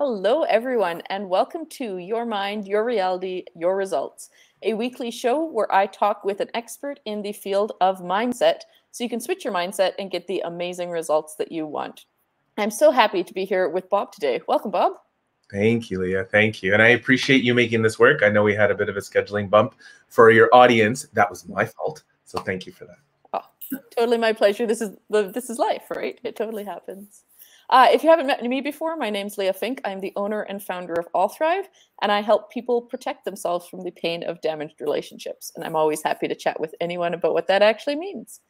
Hello, everyone, and welcome to Your Mind, Your Reality, Your Results, a weekly show where I talk with an expert in the field of mindset so you can switch your mindset and get the amazing results that you want. I'm so happy to be here with Bob today. Welcome, Bob. Thank you, Leah. Thank you. And I appreciate you making this work. I know we had a bit of a scheduling bump for your audience. That was my fault. So thank you for that. Oh, totally my pleasure. This is life, right? It totally happens. If you haven't met me before, my name's Leah Fink. I'm the owner and founder of All Thrive, and I help people protect themselves from the pain of damaged relationships. And I'm always happy to chat with anyone about what that actually means.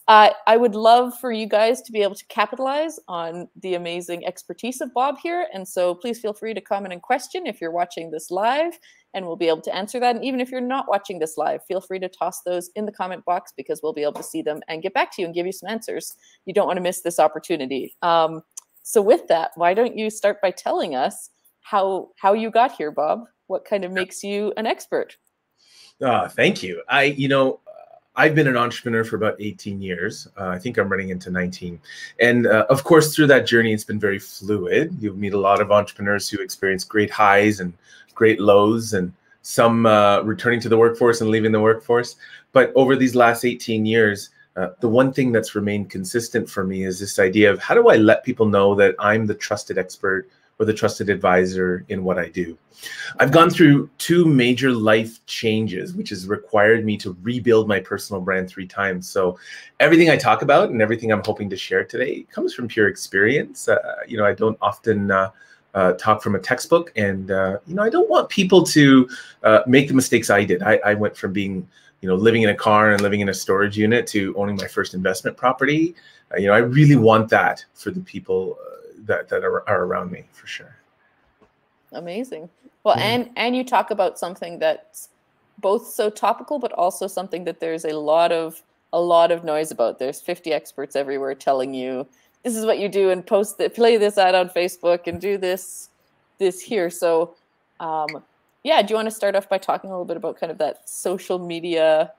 I would love for you guys to be able to capitalize on the amazing expertise of Bob here. And so please feel free to comment and question if you're watching this live, and we'll be able to answer that. And even if you're not watching this live, feel free to toss those in the comment box because we'll be able to see them and get back to you and give you some answers. You don't want to miss this opportunity. So with that, why don't you start by telling us how you got here, Bob? What kind of makes you an expert? Thank you. I've been an entrepreneur for about 18 years. I think I'm running into 19. And of course, through that journey, it's been very fluid. You'll meet a lot of entrepreneurs who experience great highs and great lows, and some returning to the workforce and leaving the workforce. But over these last 18 years, the one thing that's remained consistent for me is this idea of how do I let people know that I'm the trusted expert or the trusted advisor in what I do. I've gone through two major life changes, which has required me to rebuild my personal brand 3 times. So everything I talk about and everything I'm hoping to share today comes from pure experience. I don't often talk from a textbook, and I don't want people to make the mistakes I did. I went from being living in a car and living in a storage unit to owning my first investment property. I really want that for the people that are around me, for sure. Amazing. Well, and you talk about something that's both so topical, but also something that there's a lot of noise about. There's 50 experts everywhere telling you this is what you do and play this ad on Facebook and do this here. So, yeah, do you want to start off by talking a little bit about kind of that social media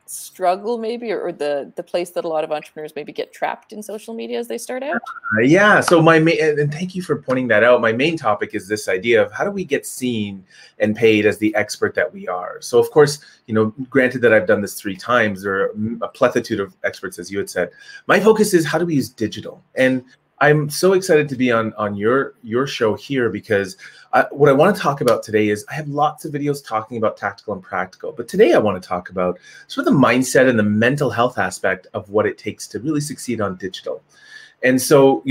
struggle maybe, or the place that a lot of entrepreneurs maybe get trapped in social media as they start out? Yeah, so and thank you for pointing that out. My main topic is this idea of how do we get seen and paid as the expert that we are. So of course, granted that I've done this 3 times, there are a plethora of experts, as you had said. My focus is how do we use digital? And I'm so excited to be on your show here because what I want to talk about today is I have lots of videos talking about tactical and practical, but today I want to talk about sort of the mindset and the mental health aspect of what it takes to really succeed on digital. And so,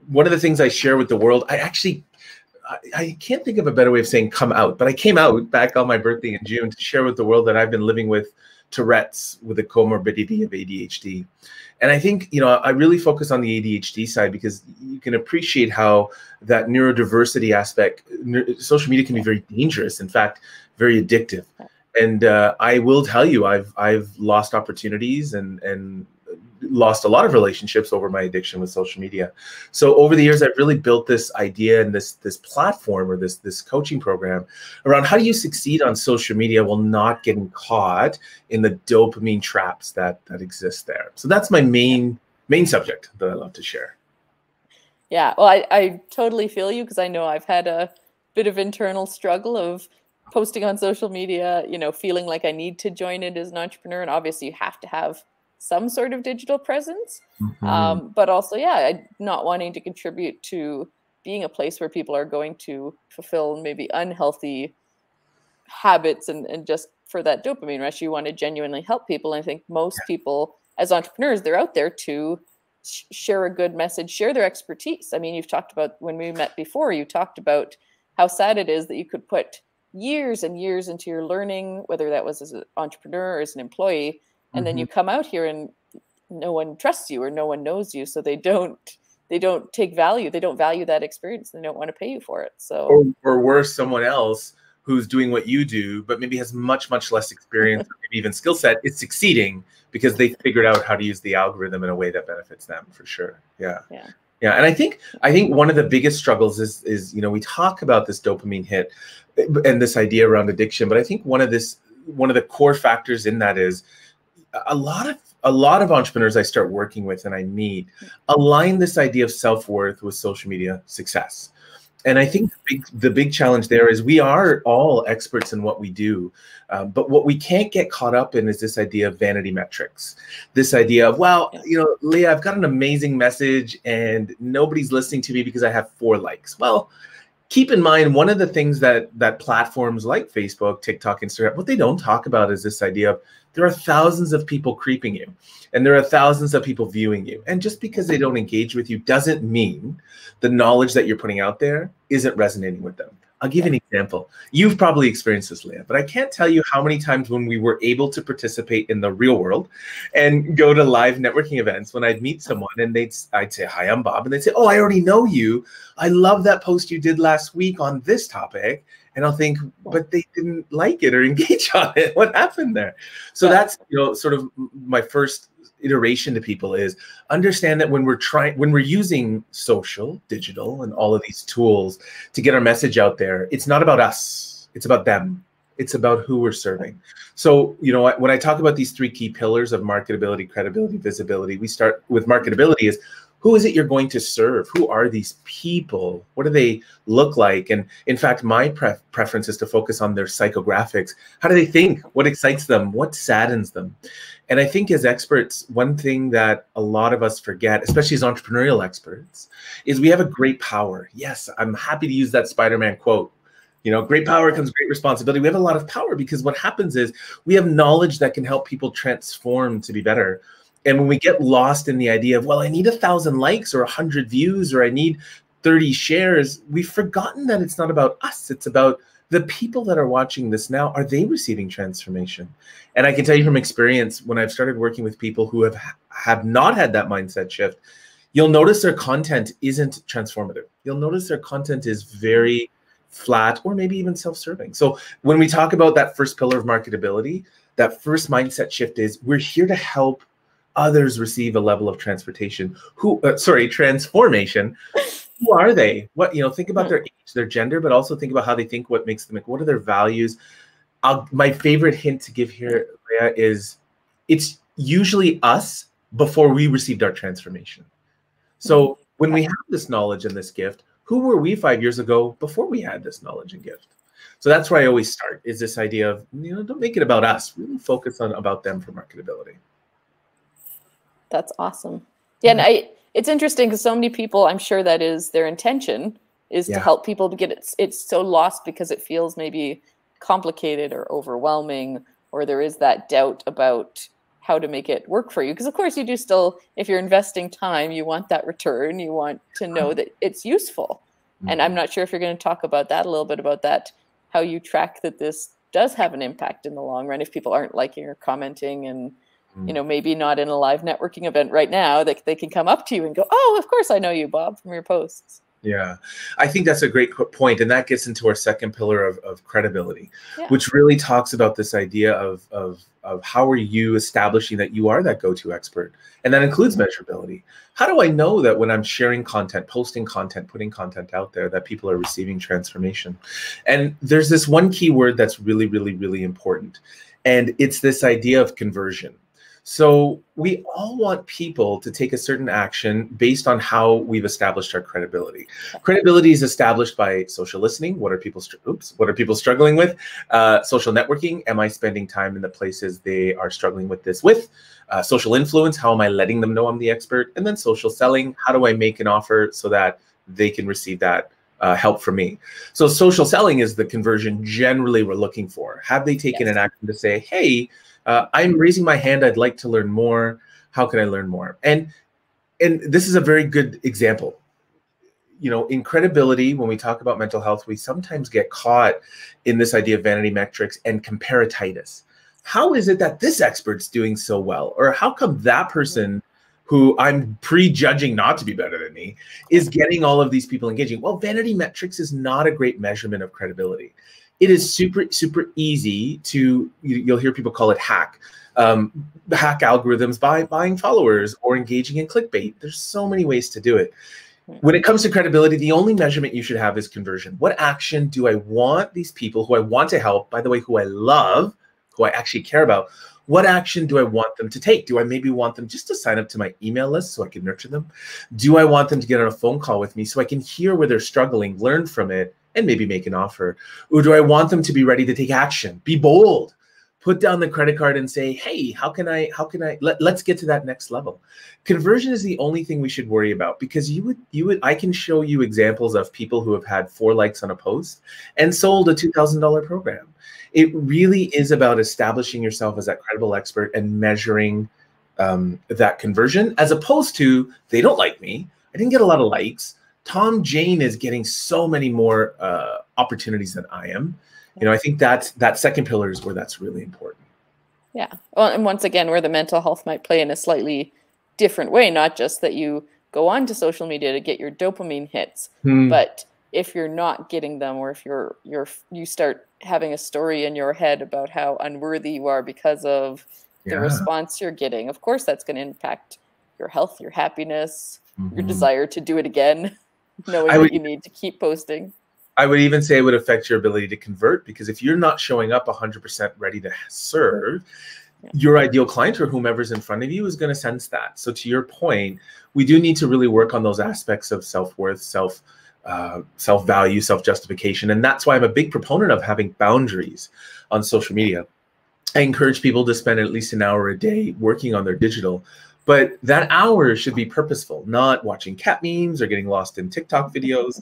one of the things I share with the world, I can't think of a better way of saying come out, but I came out back on my birthday in June to share with the world that I've been living with Tourette's with a comorbidity of ADHD. And I think, I really focus on the ADHD side because you can appreciate how that neurodiversity aspect, social media can be very dangerous, in fact, very addictive. And I will tell you, I've lost opportunities and lost a lot of relationships over my addiction with social media. So over the years, I've really built this idea and this platform or this coaching program around how do you succeed on social media while not getting caught in the dopamine traps that exist there. So that's my main subject that I love to share. Yeah, well, I totally feel you because I know I've had a bit of internal struggle of posting on social media, feeling like I need to join it as an entrepreneur. And obviously you have to have some sort of digital presence, but also, not wanting to contribute to being a place where people are going to fulfill maybe unhealthy habits and just for that dopamine rush, you want to genuinely help people. And I think most people as entrepreneurs, they're out there to share a good message, share their expertise. I mean, you've talked about when we met before, you talked about how sad it is that you could put years and years into your learning, whether that was as an entrepreneur or as an employee, and then you come out here and no one trusts you or no one knows you. So they don't take value. They don't value that experience. They don't want to pay you for it. So, or worse, someone else who's doing what you do, but maybe has much, much less experience, or maybe even skill set, is succeeding because they figured out how to use the algorithm in a way that benefits them, for sure. Yeah. And I think one of the biggest struggles is we talk about this dopamine hit and this idea around addiction, but I think one of the core factors in that is a lot of entrepreneurs I start working with and I meet align this idea of self-worth with social media success. And I think the big challenge there is we are all experts in what we do. But what we can't get caught up in is this idea of vanity metrics. This idea of, well, you know, Leah, I've got an amazing message and nobody's listening to me because I have 4 likes. Well, keep in mind, one of the things that platforms like Facebook, TikTok, Instagram, what they don't talk about is this idea of there are thousands of people creeping you and there are thousands of people viewing you. And just because they don't engage with you doesn't mean the knowledge that you're putting out there isn't resonating with them. I'll give you an example. You've probably experienced this, Leah, but I can't tell you how many times when we were able to participate in the real world and go to live networking events, when I'd meet someone and I'd say, hi, I'm Bob. And they'd say, oh, I already know you. I love that post you did last week on this topic. And I'll think, but they didn't like it or engage on it. What happened there? So that's, you know, sort of my first iteration to people is understand that when we're using social, digital, and all of these tools to get our message out there, it's not about us, it's about them. It's about who we're serving. So, you know, when I talk about these 3 key pillars of marketability, credibility, visibility, we start with marketability is who is it you're going to serve? Who are these people? What do they look like? And in fact, my preference is to focus on their psychographics. How do they think? What excites them? What saddens them? And I think as experts, one thing that a lot of us forget, especially as entrepreneurial experts, is we have a great power. Yes, I'm happy to use that Spider-Man quote. You know, great power comes great responsibility. We have a lot of power because what happens is we have knowledge that can help people transform to be better. And when we get lost in the idea of, well, I need 1,000 likes or 100 views or I need 30 shares, we've forgotten that it's not about us. It's about the people that are watching this now. Are they receiving transformation? And I can tell you from experience, when I've started working with people who have not had that mindset shift, you'll notice their content isn't transformative. You'll notice their content is very flat or maybe even self-serving. So when we talk about that first pillar of marketability, that first mindset shift is we're here to help others receive a level of transformation. Transformation. Who are they? What, you know, think about their age, their gender, but also think about how they think, what makes them, what are their values? My favorite hint to give here, Leah, is it's usually us before we received our transformation. So when we have this knowledge and this gift, who were we 5 years ago before we had this knowledge and gift? So that's where I always start, is this idea of, you know, don't make it about us, really focus on about them for marketability. That's awesome. Yeah, and it's interesting because so many people, I'm sure that is their intention, is to help people to get it's so lost because it feels maybe complicated or overwhelming, or there is that doubt about how to make it work for you. Because of course you do still, if you're investing time, you want that return, you want to know that it's useful. And I'm not sure if you're going to talk about that, a little bit about that, how you track that this does have an impact in the long run if people aren't liking or commenting and, you know, maybe not in a live networking event right now, they can come up to you and go, oh, of course I know you, Bob, from your posts. Yeah, I think that's a great point. And that gets into our second pillar of credibility, which really talks about this idea of how are you establishing that you are that go-to expert? And that includes measurability. How do I know that when I'm sharing content, posting content, putting content out there, that people are receiving transformation? And there's this one key word that's really, really, really important. And it's this idea of conversion. So we all want people to take a certain action based on how we've established our credibility. Credibility is established by social listening. What are people struggling with? Social networking. Am I spending time in the places they are struggling with this with? Social influence. How am I letting them know I'm the expert? And then social selling. How do I make an offer so that they can receive that help from me? So social selling is the conversion generally we're looking for. Have they taken an action to say, hey, I'm raising my hand. I'd like to learn more. How can I learn more? And this is a very good example. You know, in credibility, when we talk about mental health, we sometimes get caught in this idea of vanity metrics and comparatitis. How is it that this expert's doing so well? Or how come that person who I'm prejudging not to be better than me is getting all of these people engaging? Well, vanity metrics is not a great measurement of credibility. It is super, super easy to, you'll hear people call it hack algorithms by buying followers or engaging in clickbait. There's so many ways to do it. When it comes to credibility, the only measurement you should have is conversion. What action do I want these people who I want to help, by the way, who I love, who I actually care about, What action do I want them to take? Do I maybe want them just to sign up to my email list so I can nurture them? Do I want them to get on a phone call with me so I can hear where they're struggling, learn from it, and maybe make an offer? Or do I want them to be ready to take action, be bold, put down the credit card and say, hey, let's get to that next level. Conversion is the only thing we should worry about, because I can show you examples of people who have had 4 likes on a post and sold a $2,000 program. It really is about establishing yourself as that credible expert and measuring that conversion, as opposed to, they don't like me, I didn't get a lot of likes, Tom Jane is getting so many more opportunities than I am. You know, I think that second pillar is where that's really important. Yeah. Well, and once again, where the mental health might play in a slightly different way, not just that you go on to social media to get your dopamine hits, but if you're not getting them, or if you start having a story in your head about how unworthy you are because of the response you're getting, of course that's going to impact your health, your happiness, your desire to do it again, knowing that you need to keep posting. I would even say it would affect your ability to convert, because if you're not showing up 100% ready to serve, your ideal client or whomever's in front of you is going to sense that. So to your point, we do need to really work on those aspects of self-worth, self-value, self-justification. And that's why I'm a big proponent of having boundaries on social media. I encourage people to spend at least an hour a day working on their digital, but that hour should be purposeful, not watching cat memes or getting lost in TikTok videos.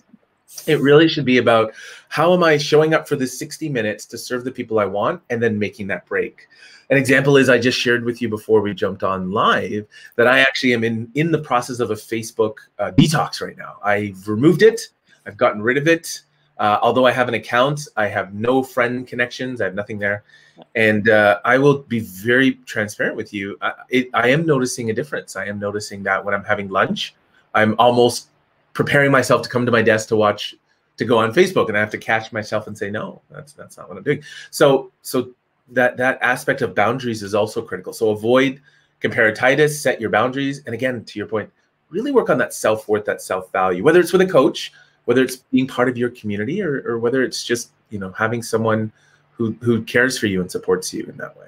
It really should be about, how am I showing up for this 60 minutes to serve the people I want, and then making that break. An example is, I just shared with you before we jumped on live that I actually am in the process of a Facebook detox right now. I've removed it. I've gotten rid of it. Although I have an account, I have no friend connections. I have nothing there. And I will be very transparent with you. I am noticing a difference. I am noticing that when I'm having lunch, I'm almost preparing myself to come to my desk to go on Facebook, and I have to catch myself and say, no, that's not what I'm doing. So that aspect of boundaries is also critical. So avoid comparatitis, set your boundaries. And again, to your point, really work on that self-worth, that self-value, whether it's with a coach, whether it's being part of your community, or whether it's just, having someone who cares for you and supports you in that way.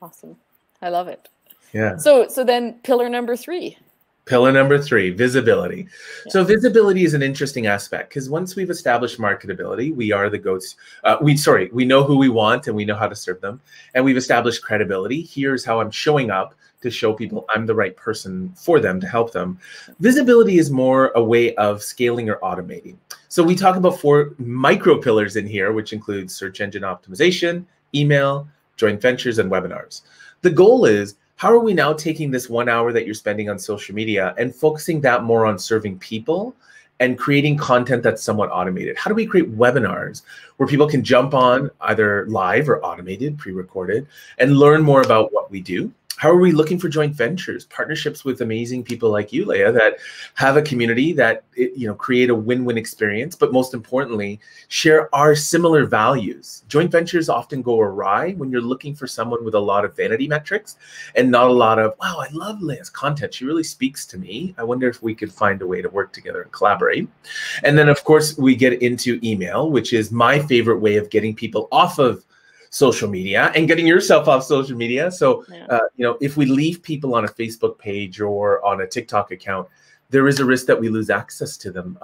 Awesome. I love it. Yeah. So then pillar number 3. Pillar number 3, visibility. Yeah. So visibility is an interesting aspect, because once we've established marketability, we are the goats. We know who we want and we know how to serve them. And we've established credibility. Here's how I'm showing up to show people I'm the right person for them, to help them. Visibility is more a way of scaling or automating. So we talk about 4 micro pillars in here, which include search engine optimization, email, joint ventures, and webinars. The goal is, how are we now taking this 1 hour that you're spending on social media and focusing that more on serving people and creating content that's somewhat automated? How do we create webinars where people can jump on either live or automated, pre-recorded, and learn more about what we do? How are we looking for joint ventures, partnerships with amazing people like you, Leah, that have a community that, create a win-win experience, but most importantly, share our similar values? Joint ventures often go awry when you're looking for someone with a lot of vanity metrics and not a lot of, wow, I love Leah's content. She really speaks to me. I wonder if we could find a way to work together and collaborate. And then, of course, we get into email, which is my favorite way of getting people off of social media and getting yourself off social media. So, if we leave people on a Facebook page or on a TikTok account, there is a risk that we lose access to them,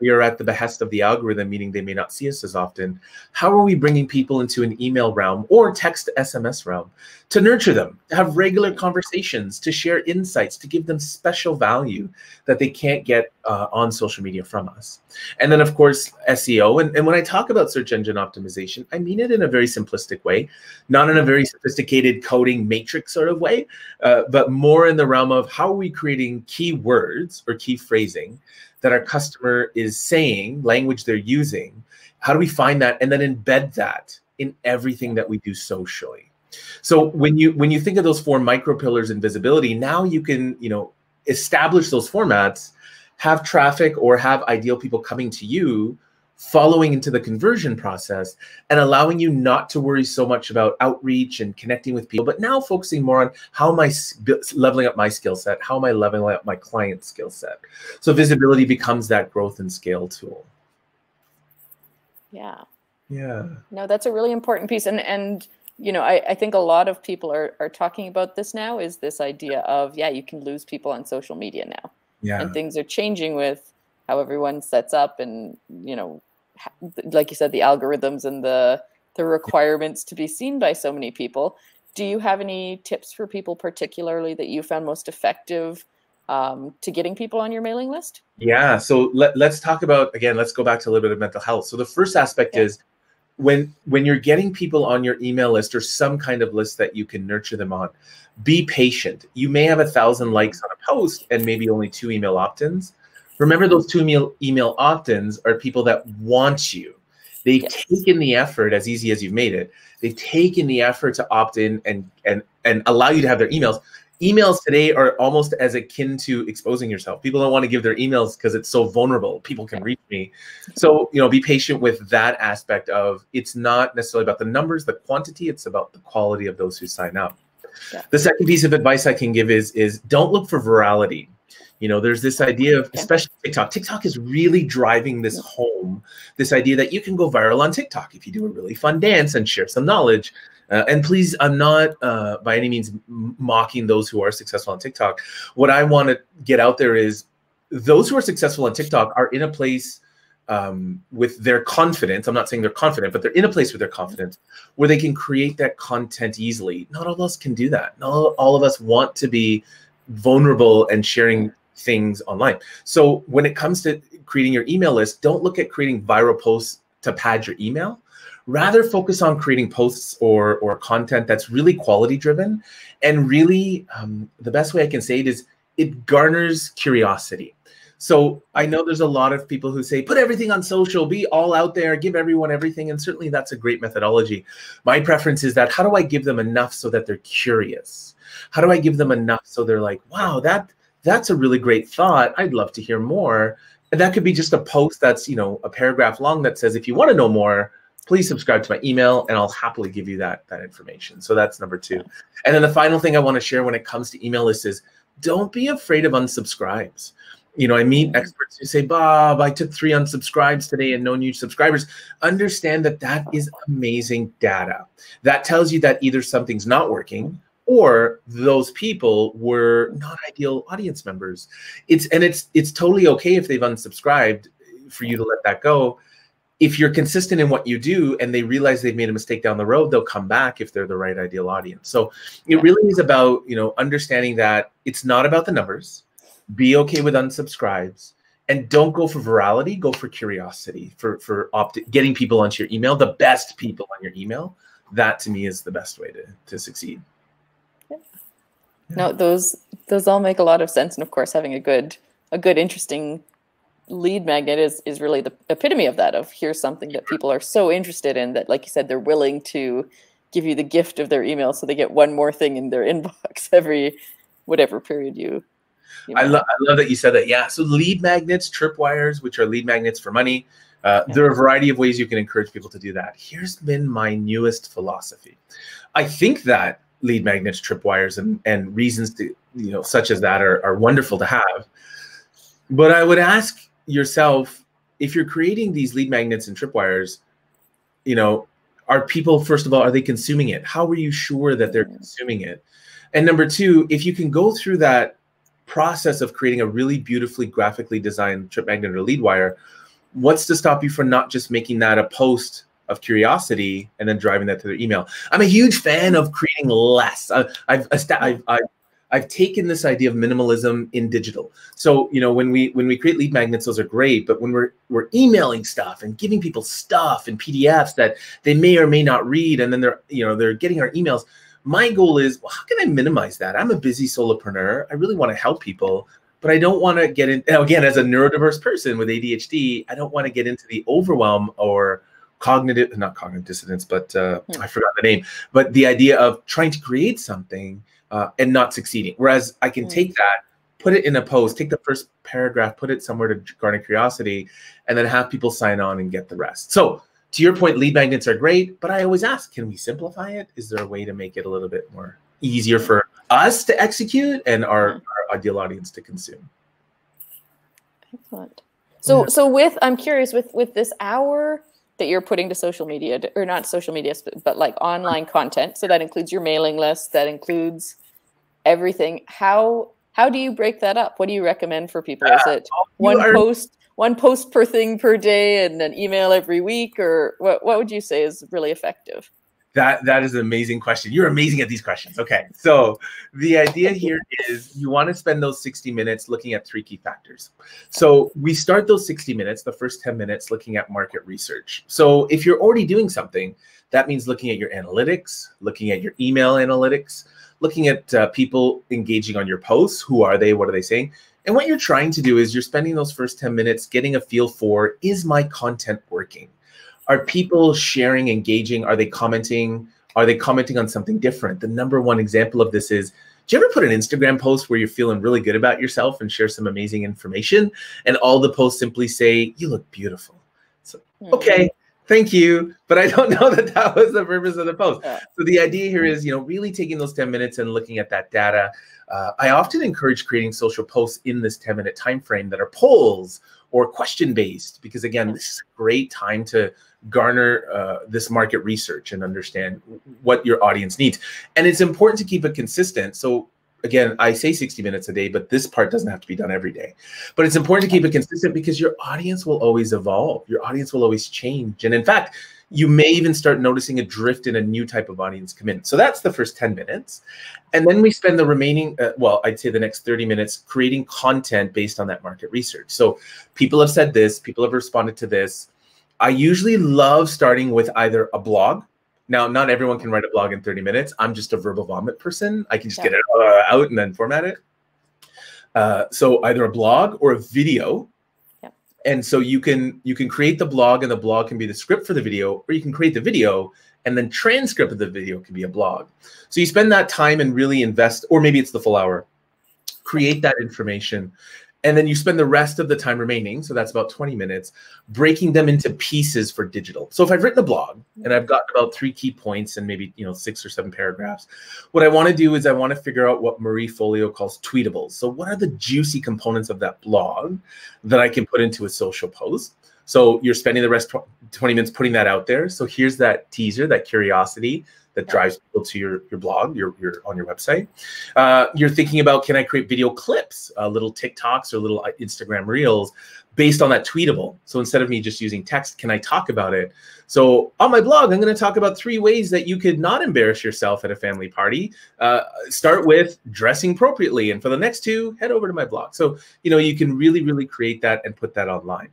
we are at the behest of the algorithm, meaning they may not see us as often. How are we bringing people into an email realm or text SMS realm to nurture them, to have regular conversations, to share insights, to give them special value that they can't get on social media from us? And then, of course, SEO. And when I talk about search engine optimization, I mean it in a very simplistic way, not in a very sophisticated coding matrix sort of way, but more in the realm of, how are we creating keywords or key phrasing that our customer is saying, language they're using? How do we find that and then embed that in everything that we do socially? So when you think of those 4 micro pillars in visibility, now you can, establish those formats, have traffic or have ideal people coming to you, following into the conversion process, and allowing you not to worry so much about outreach and connecting with people, but now focusing more on, how am I leveling up my skill set? How am I leveling up my client skill set? So visibility becomes that growth and scale tool. Yeah. Yeah. No, that's a really important piece. And you know, I think a lot of people are talking about this now, is this idea of, yeah, you can lose people on social media now. Yeah. And things are changing with how everyone sets up, and, you know, like you said, the algorithms and the requirements to be seen by so many people. Do you have any tips for people particularly that you found most effective to getting people on your mailing list? Yeah. So let's talk about, again, let's go back to a little bit of mental health. So the first aspect is when you're getting people on your email list or some kind of list that you can nurture them on, be patient. You may have 1,000 likes on a post and maybe only 2 email opt-ins. Remember, those 2 email opt-ins are people that want you. They've taken the effort, as easy as you've made it. They've taken the effort to opt in and allow you to have their emails. Emails today are almost as akin to exposing yourself. People don't want to give their emails because it's so vulnerable. People can reach me. So, you know, be patient with that aspect of, it's not necessarily about the numbers, the quantity, it's about the quality of those who sign up. Yeah. The second piece of advice I can give is don't look for virality. You know, there's this idea of, especially TikTok. TikTok is really driving this home, this idea that you can go viral on TikTok if you do a really fun dance and share some knowledge. And please, I'm not by any means mocking those who are successful on TikTok. What I want to get out there is those who are successful on TikTok are in a place with their confidence. I'm not saying they're confident, but they're in a place with their confidence where they can create that content easily. Not all of us can do that. Not all of us want to be vulnerable and sharing things online. So when it comes to creating your email list, don't look at creating viral posts to pad your email. Rather focus on creating posts or content that's really quality driven. And really, the best way I can say it is it garners curiosity. So I know there's a lot of people who say, put everything on social, be all out there, give everyone everything. And certainly that's a great methodology. My preference is that, how do I give them enough so that they're curious? How do I give them enough so they're like, wow, that's a really great thought. I'd love to hear more. And that could be just a post that's, you know, a paragraph long that says, if you want to know more, please subscribe to my email and I'll happily give you that information. So that's number 2. And then the final thing I want to share when it comes to email lists is, don't be afraid of unsubscribes. You know, I meet experts who say, Bob, I took 3 unsubscribes today and no new subscribers. Understand that that is amazing data. That tells you that either something's not working or those people were not ideal audience members. It's totally okay if they've unsubscribed for you to let that go. If you're consistent in what you do and they realize they've made a mistake down the road, they'll come back if they're the right ideal audience. So it really is about, you know, understanding that it's not about the numbers. Be okay with unsubscribes, and don't go for virality, go for curiosity, for getting people onto your email, the best people on your email. That to me is the best way to succeed. Yeah. No, those all make a lot of sense. And of course, having a good, interesting lead magnet is really the epitome of that, of here's something that people are so interested in that, like you said, they're willing to give you the gift of their email so they get one more thing in their inbox every whatever period you I love that you said that. Yeah. So lead magnets, tripwires, which are lead magnets for money. There are a variety of ways you can encourage people to do that. Here's been my newest philosophy. I think that lead magnets, tripwires, and reasons to, you know, such as that are wonderful to have. But I would ask yourself, if you're creating these lead magnets and tripwires, you know, are people, first of all, are they consuming it? How are you sure that they're consuming it? And number 2, if you can go through that process of creating a really beautifully graphically designed trip magnet or lead wire, what's to stop you from not just making that a post of curiosity and then driving that to their email? I'm a huge fan of creating less. I've taken this idea of minimalism in digital. So, you know, when we create lead magnets, those are great. But when we're emailing stuff and giving people stuff and PDFs that they may or may not read, and then they're getting our emails. My goal is, well, how can I minimize that? I'm a busy solopreneur. I really want to help people, but I don't want to get in. Again, as a neurodiverse person with ADHD, I don't want to get into the overwhelm or not cognitive dissonance, but I forgot the name. But the idea of trying to create something and not succeeding. Whereas I can take that, put it in a post, take the first paragraph, put it somewhere to garner curiosity, and then have people sign on and get the rest. So to your point, lead magnets are great, but I always ask, can we simplify it? Is there a way to make it a little bit more easier for us to execute and our ideal audience to consume? Excellent. So I'm curious with this hour, that you're putting to social media, or not social media, but like online content. So that includes your mailing list, that includes everything. How do you break that up? What do you recommend for people? Is it one post per thing per day and an email every week, or what would you say is really effective? That is an amazing question. You're amazing at these questions. Okay, so the idea here is you want to spend those 60 minutes looking at 3 key factors. So we start those 60 minutes, the first 10 minutes, looking at market research. So if you're already doing something, that means looking at your analytics, looking at your email analytics, looking at people engaging on your posts. Who are they? What are they saying? And what you're trying to do is you're spending those first 10 minutes getting a feel for, is my content working? Are people sharing, engaging? Are they commenting? Are they commenting on something different? The number one example of this is, do you ever put an Instagram post where you're feeling really good about yourself and share some amazing information, and all the posts simply say, you look beautiful? So, okay, thank you, but I don't know that that was the purpose of the post. So the idea here is, really taking those 10 minutes and looking at that data. I often encourage creating social posts in this 10-minute time frame that are polls or question-based, because again, this is a great time to garner this market research and understand what your audience needs. And it's important to keep it consistent. So again, I say 60 minutes a day, but this part doesn't have to be done every day. But it's important to keep it consistent because your audience will always evolve. Your audience will always change. And in fact, you may even start noticing a drift in a new type of audience come in. So that's the first 10 minutes. And then we spend the remaining, I'd say the next 30 minutes creating content based on that market research. So people have said this, people have responded to this. I usually love starting with either a blog. Now, not everyone can write a blog in 30 minutes. I'm just a verbal vomit person. I can just get it out and then format it. So either a blog or a video. And so you can create the blog, and the blog can be the script for the video, or you can create the video and then transcript of the video can be a blog. So you spend that time and really invest, or maybe it's the full hour, create that information. And then you spend the rest of the time remaining, so that's about 20 minutes, breaking them into pieces for digital. So if I've written a blog and I've got about 3 key points and maybe 6 or 7 paragraphs, what I want to do is I want to figure out what Marie Folio calls tweetables. So what are the juicy components of that blog that I can put into a social post? So you're spending the rest 20 minutes putting that out there. So here's that teaser, that curiosity that drives people to your blog, your on your website. You're thinking about, can I create video clips, little TikToks or little Instagram reels based on that tweetable? So instead of me just using text, can I talk about it? So on my blog, I'm going to talk about 3 ways that you could not embarrass yourself at a family party. Start with dressing appropriately. And for the next 2, head over to my blog. So, you can really, really create that and put that online.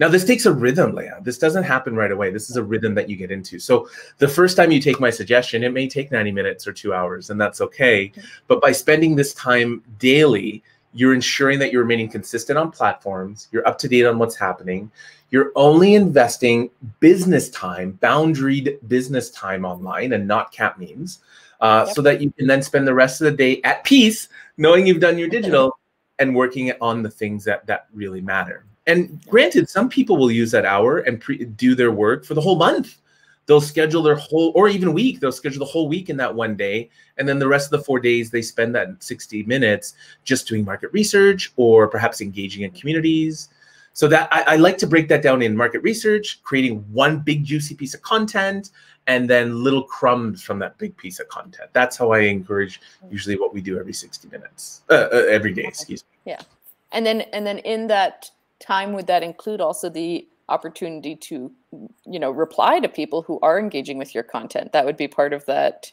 Now, this takes a rhythm, Leah. This doesn't happen right away. This is a rhythm that you get into. So the first time you take my suggestion, it may take 90 minutes or 2 hours, and that's okay. But by spending this time daily, you're ensuring that you're remaining consistent on platforms. You're up to date on what's happening. You're only investing business time, boundaried business time online and not cat memes, so that you can then spend the rest of the day at peace, knowing you've done your digital and working on the things that really matter. And granted, some people will use that hour and do their work for the whole month. They'll schedule their whole, or even week, they'll schedule the whole week in that one day. And then the rest of the 4 days, they spend that 60 minutes just doing market research or perhaps engaging in communities. So that I like to break that down in market research, creating one big juicy piece of content, and then little crumbs from that big piece of content. That's how I encourage usually what we do every 60 minutes, every day, excuse me. Yeah. And then in that time, would that include also the opportunity to, reply to people who are engaging with your content? That would be part of that.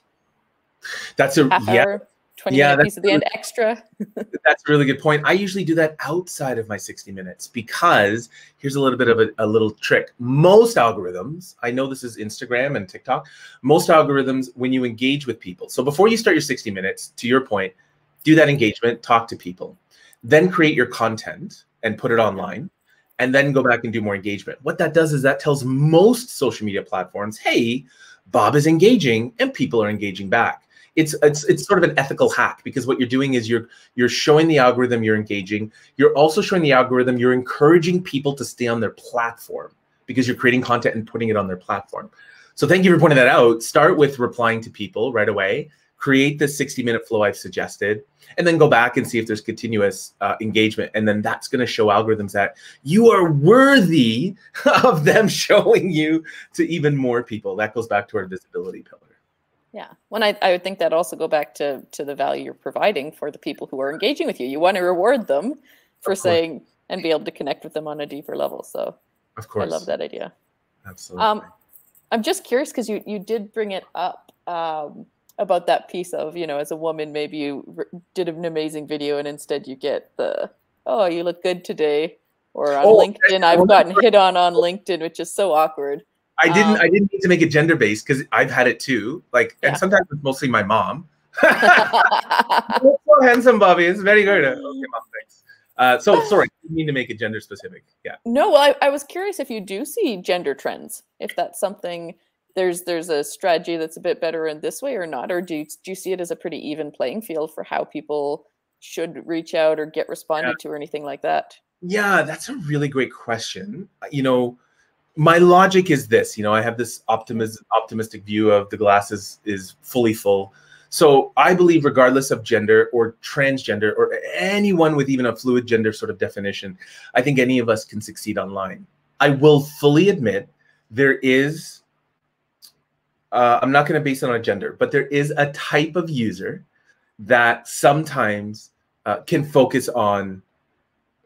That's a half hour, 20-minute piece at the end extra. That's a really good point. I usually do that outside of my 60 minutes because here's a little bit of a little trick. Most algorithms, I know this is Instagram and TikTok, most algorithms, when you engage with people, so before you start your 60 minutes, to your point, do that engagement, talk to people, then create your content and put it online, and then go back and do more engagement. What that does is that tells most social media platforms, hey, Bob is engaging and people are engaging back. It's sort of an ethical hack, because what you're doing is you're showing the algorithm you're engaging. You're also showing the algorithm you're encouraging people to stay on their platform because you're creating content and putting it on their platform. So thank you for pointing that out. Start with replying to people right away. create the 60-minute flow I've suggested, and then go back and see if there's continuous engagement. And then that's going to show algorithms that you are worthy of them showing you to even more people. That goes back to our visibility pillar. Yeah. When I would think that also go back to the value you're providing for the people who are engaging with you. You want to reward them for saying and be able to connect with them on a deeper level. So of course, I love that idea. Absolutely. I'm just curious because you did bring it up about that piece of, you know, as a woman, maybe you did an amazing video and instead you get the, oh, you look good today. Or on LinkedIn, I've gotten hit on LinkedIn, which is so awkward. I didn't need to make it gender based because I've had it too. Like, and sometimes it's mostly my mom. So handsome, Bobby. It's very good. Okay, mom, thanks. So sorry, I didn't mean to make it gender specific. Yeah. No, well, I was curious if you do see gender trends, if that's something there's a strategy that's a bit better in this way or not, or do you see it as a pretty even playing field for how people should reach out or get responded to or anything like that? Yeah, that's a really great question. You know, my logic is this, you know, I have this optimistic view of the glass is fully full. So I believe regardless of gender or transgender or anyone with even a fluid gender sort of definition, I think any of us can succeed online. I will fully admit there is, I'm not going to base it on a gender, but there is a type of user that sometimes can focus on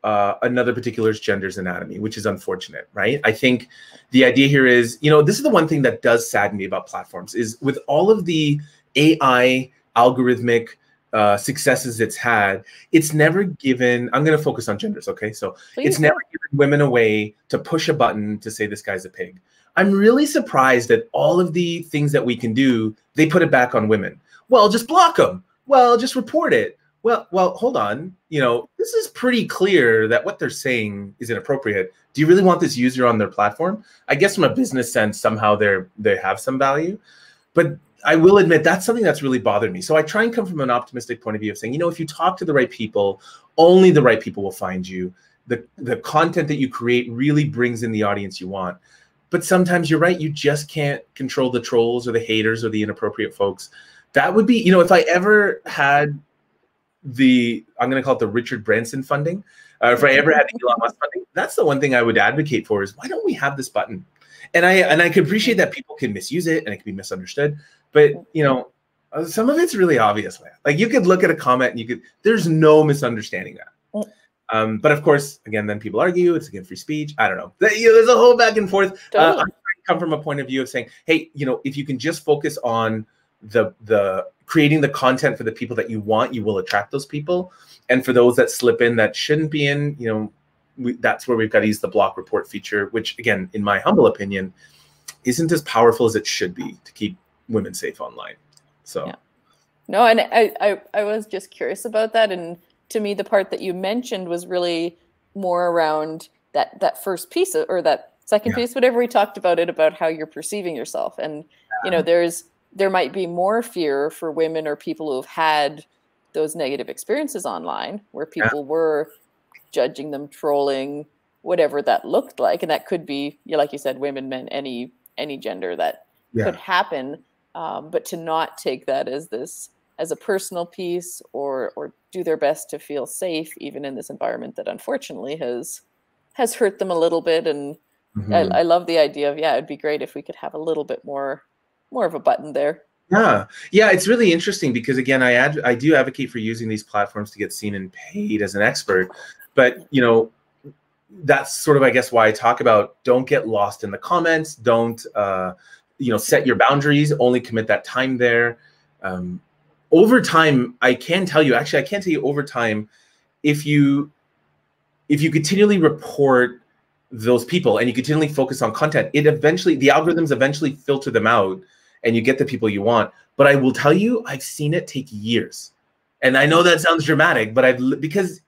another particular gender's anatomy, which is unfortunate, right? I think the idea here is, you know, this is the one thing that does sadden me about platforms is with all of the AI algorithmic successes it's had, it's never given, I'm going to focus on genders, okay? So it's never given women a way to push a button to say this guy's a pig. I'm really surprised that all of the things that we can do, they put it back on women. Well, just block them. Well, just report it. Well, hold on. You know, this is pretty clear that what they're saying is inappropriate. Do you really want this user on their platform? I guess from a business sense, somehow they have some value. But I will admit that's something that's really bothered me. So I try and come from an optimistic point of view of saying, you know, if you talk to the right people, only the right people will find you. The content that you create really brings in the audience you want. But sometimes you're right. You just can't control the trolls or the haters or the inappropriate folks. That would be, you know, if I ever had I'm going to call it the Richard Branson funding. If I ever had the Elon Musk funding, that's the one thing I would advocate for is why don't we have this button? And I could appreciate that people can misuse it and it can be misunderstood, but you know, some of it's really obvious. Like you could look at a comment and there's no misunderstanding that. But of course, again, then people argue it's against free speech. I don't know. There's a whole back and forth. I'm trying to come from a point of view of saying, hey, you know, if you can just focus on the creating the content for the people that you want, you will attract those people. And for those that slip in that shouldn't be in, you know, that's where we've got to use the block report feature, which again, in my humble opinion, isn't as powerful as it should be to keep women safe online. So, yeah. No, and I was just curious about that. And to me, the part that you mentioned was really more around that first piece or that second piece, whatever we talked about it, about how you're perceiving yourself. And, you know, there might be more fear for women or people who've had those negative experiences online where people were judging them, trolling, whatever that looked like. And that could be, like you said, women, men, any gender that could happen. But to not take that as a personal piece or do their best to feel safe, even in this environment that unfortunately has hurt them a little bit. And I love the idea of, it'd be great if we could have a little bit more of a button there. Yeah, it's really interesting because again, I do advocate for using these platforms to get seen and paid as an expert, but you know, that's sort of, I guess, why I talk about don't get lost in the comments. Don't you know, set your boundaries. Only commit that time there. Over time, I can tell you. Actually, I can tell you over time, if you continually report those people and you continually focus on content, the algorithms eventually filter them out and you get the people you want. But I will tell you, I've seen it take years. And I know that sounds dramatic, but because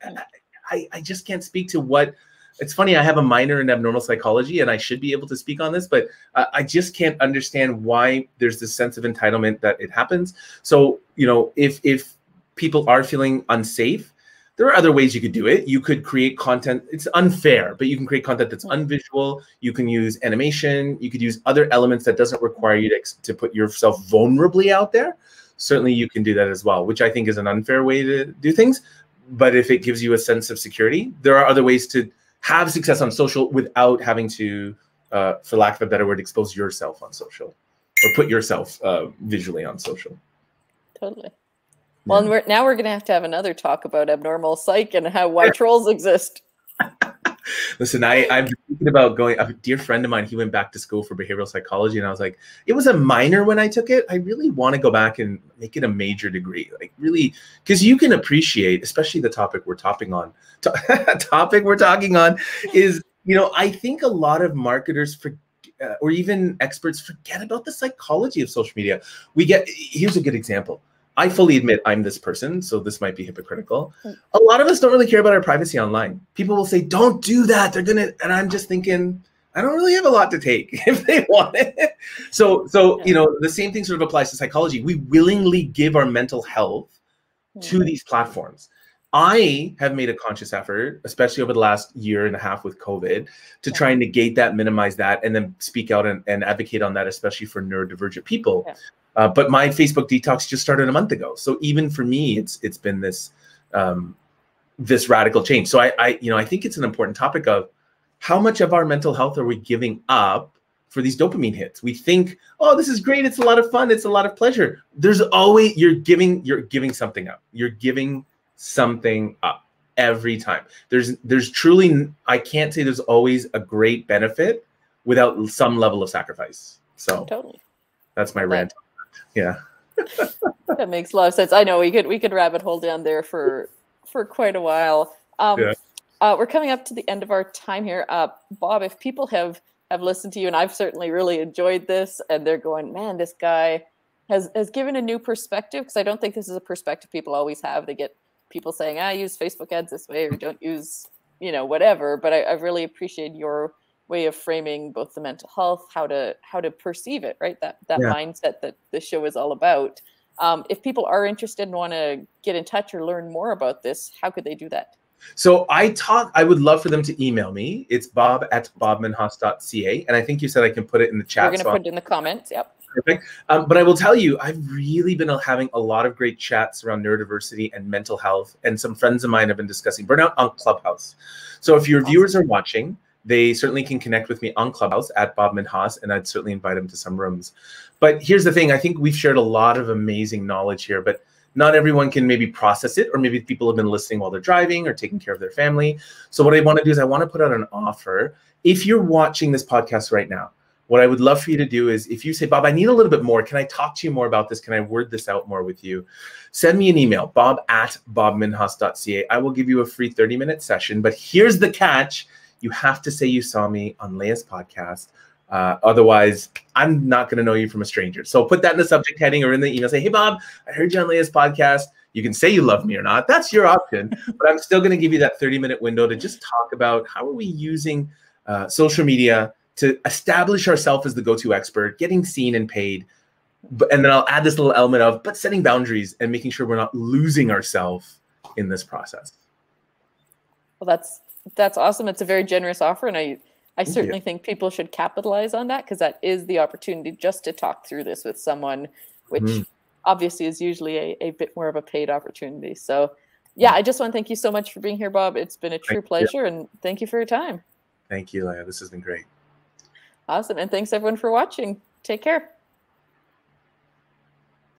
I just can't speak to what, it's funny, I have a minor in abnormal psychology and I should be able to speak on this, but I just can't understand why there's this sense of entitlement that it happens. So, you know, if people are feeling unsafe, there are other ways you could do it. You could create content. It's unfair, but you can create content that's unvisual. You can use animation. You could use other elements that doesn't require you to put yourself vulnerably out there. certainly you can do that as well, which I think is an unfair way to do things. But if it gives you a sense of security, there are other ways to have success on social without having to, for lack of a better word, expose yourself on social or put yourself visually on social. Totally. Well, and now we're going to have another talk about abnormal psych and why trolls exist. Listen, I've been thinking about going. A dear friend of mine, he went back to school for behavioral psychology, and I was like, it was a minor when I took it. I really want to go back and make it a major degree, like really, because you can appreciate, especially the topic we're talking on. Topic we're talking on is, you know, I think a lot of marketers or even experts forget about the psychology of social media. Here's a good example. I fully admit I'm this person, so this might be hypocritical. A lot of us don't really care about our privacy online. People will say, don't do that. They're gonna, and I'm just thinking, I don't really have a lot to take if they want it. So you know, the same thing sort of applies to psychology. We willingly give our mental health to these platforms. I have made a conscious effort, especially over the last year and a half with COVID, to try and negate that, minimize that, and then speak out and advocate on that, especially for neurodivergent people. But my Facebook detox just started a month ago. So even for me, it's been this this radical change. So I think it's an important topic of how much of our mental health are we giving up for these dopamine hits? We think, oh, this is great. It's a lot of fun. It's a lot of pleasure. There's always, you're giving something up. You're giving something up every time. There's truly, I can't say there's always a great benefit without some level of sacrifice. So totally, that's my rant. Yeah. That makes a lot of sense. I know we could rabbit hole down there for quite a while. We're coming up to the end of our time here. Bob, if people have listened to you, and I've certainly really enjoyed this, and they're going, man, this guy has given a new perspective, because I don't think this is a perspective people always have. They get people saying, I use Facebook ads this way, or don't use, you know, whatever. But I really appreciate your way of framing both the mental health, how to perceive it, right? That mindset that this show is all about. If people are interested and want to get in touch or learn more about this, how could they do that? So I would love for them to email me. It's bob@bobminhas.ca. And I think you said I can put it in the chat. We're going to put it in the comments. Yep. Perfect. But I will tell you, I've really been having a lot of great chats around neurodiversity and mental health. And some friends of mine have been discussing burnout on Clubhouse. So if your viewers are watching, they certainly can connect with me on Clubhouse at Bob Minhas, and I'd certainly invite them to some rooms. But here's the thing. I think we've shared a lot of amazing knowledge here, but not everyone can maybe process it, or maybe people have been listening while they're driving or taking care of their family. So what I want to do is I want to put out an offer. If you're watching this podcast right now, what I would love for you to do is, if you say, Bob, I need a little bit more. Can I talk to you more about this? Can I word this out more with you? Send me an email, bob@bobminhas.ca. I will give you a free 30-minute session. But here's the catch. You have to say you saw me on Leah's podcast. Otherwise, I'm not going to know you from a stranger. So put that in the subject heading or in the email. Say, hey, Bob, I heard you on Leah's podcast. You can say you love me or not. That's your option. But I'm still going to give you that 30-minute window to just talk about how are we using social media to establish ourselves as the go-to expert, getting seen and paid. And then I'll add this little element of, but setting boundaries and making sure we're not losing ourselves in this process. Well, that's awesome. It's a very generous offer. And I certainly think people should capitalize on that, because that is the opportunity just to talk through this with someone, which obviously is usually a bit more of a paid opportunity. So yeah, I just want to thank you so much for being here, Bob. It's been a true pleasure, and thank you for your time. Thank you, Leah. This has been great. Awesome. And thanks everyone for watching. Take care.